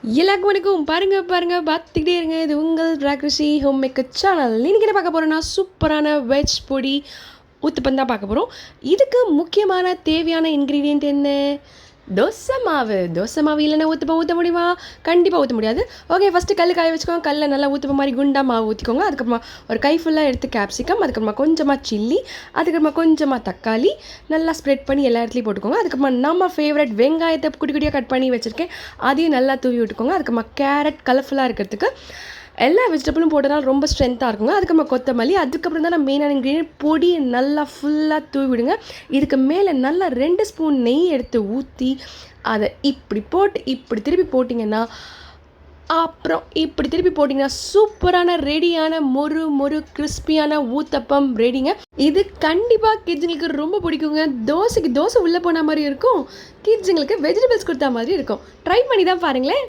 எல்லாருக்கும் வணக்கம். பாருங்க பார்த்துக்கிட்டே இருங்க. இது உங்கள் ராக்ரிஷி ஹோம் மேக்கர் சேனல். இன்றைக்கி என்ன பார்க்க போகிறோன்னா சூப்பரான வெஜ் பொடி ஊத்தப்பம் தான் பார்க்க போகிறோம். இதுக்கு முக்கியமான தேவையான இன்க்ரீடியண்ட் என்ன? தோசை மாவு இல்லைன்னா ஊற்றப்பம் ஊற்ற முடியுமா? கண்டிப்பாக ஊற்ற முடியாது. ஓகே, ஃபஸ்ட்டு கல் காய வச்சுக்கோங்க. கல்லில் நல்லா ஊற்றப்பம் மாதிரி குண்டா மாவு ஊற்றிக்கோங்க. அதுக்கப்புறமா ஒரு கை ஃபுல்லாக எடுத்து கேப்சிகம், அதுக்கப்புறமா கொஞ்சமாக சில்லி, அதுக்கப்புறமா கொஞ்சமாக தக்காளி நல்லா ஸ்ப்ரெட் பண்ணி எல்லா இடத்துலையும் போட்டுக்கோங்க. அதுக்கப்புறமா நம்ம ஃபேவரட் வெங்காயத்தை குட்டி குட்டியாக கட் பண்ணி வச்சுருக்கேன், அதையும் நல்லா தூவி விட்டுக்கோங்க. அதுக்கப்புறமா கேரட் கலர்ஃபுல்லாக இருக்கிறதுக்கு எல்லா வெஜிடபிளும் போட்டனால ரொம்ப ஸ்ட்ரென்த்தாக இருக்குங்க. அதுக்கப்புறமா கொத்தமல்லி, அதுக்கப்புறம் தான் நான் மெயினான இன்க்ரீடியன்ட் பொடி நல்லா ஃபுல்லாக தூவி விடுங்க. இதுக்கு மேலே நல்லா 2 ஸ்பூன் நெய் எடுத்து ஊற்றி அதை இப்படி போட்டு இப்படி திருப்பி போட்டிங்கன்னா சூப்பரான ரெடியான மொறு கிறிஸ்பியான ஊத்தப்பம் ரெடிங்க. இது கண்டிப்பாக கிட்ஸுங்களுக்கு ரொம்ப பிடிக்குங்க. தோசை உள்ளே போன மாதிரி இருக்கும், கிட்ஸுங்களுக்கு வெஜிடபிள்ஸ் கொடுத்தா மாதிரி இருக்கும். ட்ரை பண்ணி தான் பாருங்களேன்.